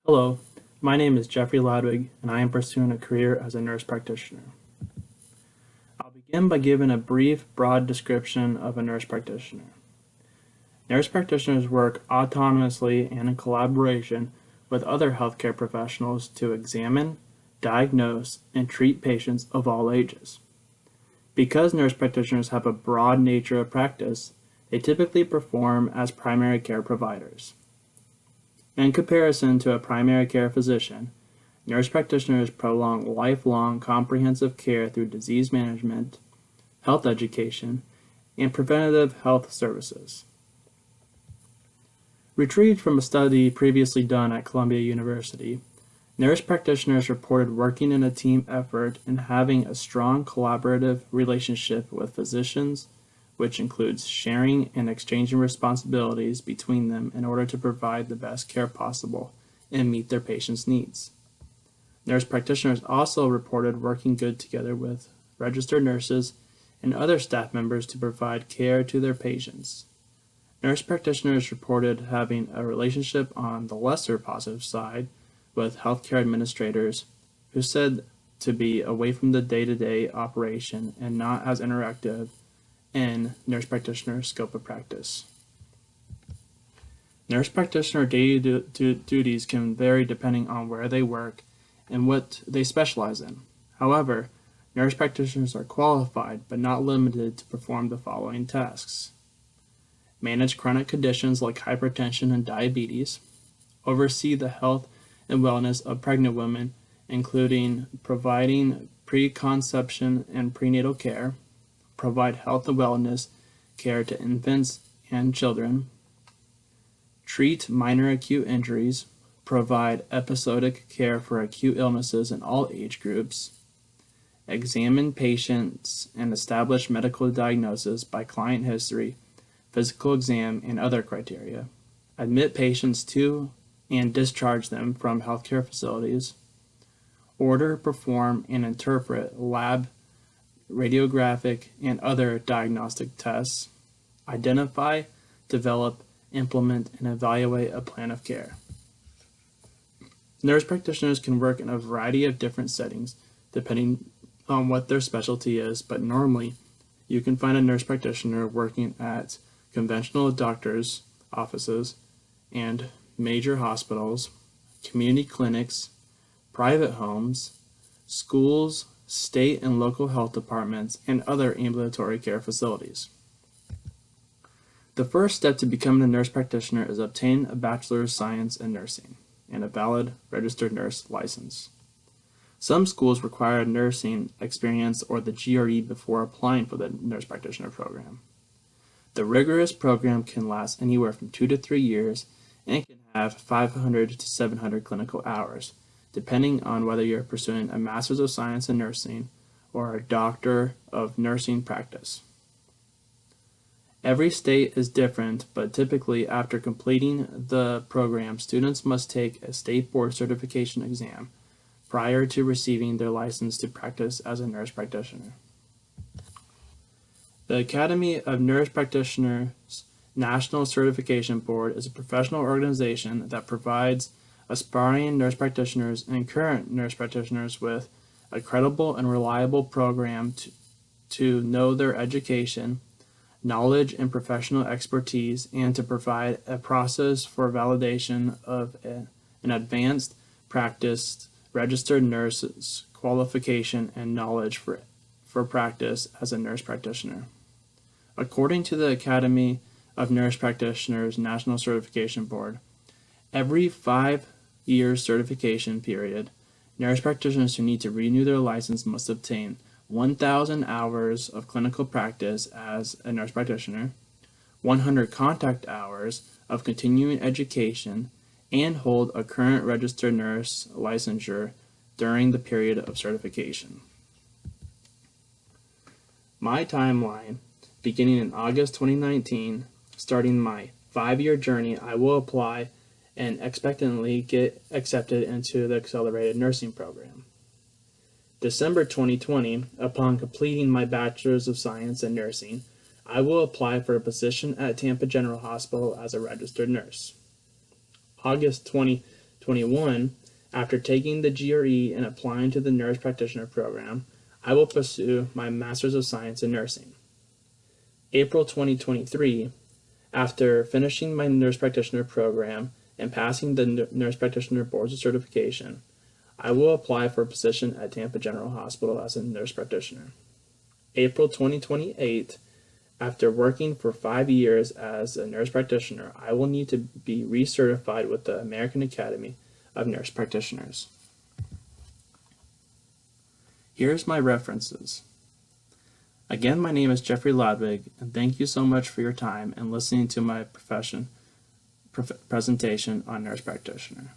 Hello, my name is Jeffrey Ladwig, and I am pursuing a career as a nurse practitioner. I'll begin by giving a brief, broad description of a nurse practitioner. Nurse practitioners work autonomously and in collaboration with other healthcare professionals to examine, diagnose, and treat patients of all ages. Because nurse practitioners have a broad nature of practice, they typically perform as primary care providers. In comparison to a primary care physician, nurse practitioners prolong lifelong comprehensive care through disease management, health education, and preventative health services. Retrieved from a study previously done at Columbia University, nurse practitioners reported working in a team effort and having a strong collaborative relationship with physicians, which includes sharing and exchanging responsibilities between them in order to provide the best care possible and meet their patients' needs. Nurse practitioners also reported working good together with registered nurses and other staff members to provide care to their patients. Nurse practitioners reported having a relationship on the lesser positive side with healthcare administrators who said to be away from the day-to-day operation and not as interactive in nurse practitioner scope of practice. Nurse practitioner daily duties can vary depending on where they work and what they specialize in. However, nurse practitioners are qualified but not limited to perform the following tasks: manage chronic conditions like hypertension and diabetes, oversee the health and wellness of pregnant women, including providing preconception and prenatal care, provide health and wellness care to infants and children, treat minor acute injuries, provide episodic care for acute illnesses in all age groups, examine patients and establish medical diagnosis by client history, physical exam, and other criteria, admit patients to and discharge them from healthcare facilities, order, perform, and interpret lab, radiographic, and other diagnostic tests, identify, develop, implement, and evaluate a plan of care. Nurse practitioners can work in a variety of different settings depending on what their specialty is, but normally you can find a nurse practitioner working at conventional doctors' offices and major hospitals, community clinics, private homes, schools, state and local health departments, and other ambulatory care facilities. The first step to becoming a nurse practitioner is obtain a Bachelor of Science in Nursing and a valid registered nurse license. Some schools require nursing experience or the GRE before applying for the nurse practitioner program. The rigorous program can last anywhere from 2 to 3 years and can have 500 to 700 clinical hours, depending on whether you're pursuing a Master's of Science in Nursing or a Doctor of Nursing practice. Every state is different, but typically after completing the program, students must take a state board certification exam prior to receiving their license to practice as a nurse practitioner. The Academy of Nurse Practitioners National Certification Board is a professional organization that provides aspiring nurse practitioners and current nurse practitioners with a credible and reliable program to know their education, knowledge, and professional expertise, and to provide a process for validation of an advanced practice registered nurse's qualification and knowledge for practice as a nurse practitioner. According to the Academy of Nurse Practitioners National Certification Board, every 5 year certification period, nurse practitioners who need to renew their license must obtain 1,000 hours of clinical practice as a nurse practitioner, 100 contact hours of continuing education, and hold a current registered nurse licensure during the period of certification. My timeline, beginning in August 2019, starting my 5-year journey, I will apply and expectantly get accepted into the accelerated nursing program. December 2020, upon completing my Bachelor's of Science in Nursing, I will apply for a position at Tampa General Hospital as a registered nurse. August 20 21. After taking the GRE and applying to the nurse practitioner program, I will pursue my Master's of Science in Nursing. April 2023. After finishing my nurse practitioner program and passing the nurse practitioner boards of certification, I will apply for a position at Tampa General Hospital as a nurse practitioner. April 2028. After working for 5 years as a nurse practitioner, I will need to be recertified with the American Academy of Nurse Practitioners. Here's my references. Again, my name is Jeffrey Lodwig, and thank you so much for your time and listening to my presentation on nurse practitioner.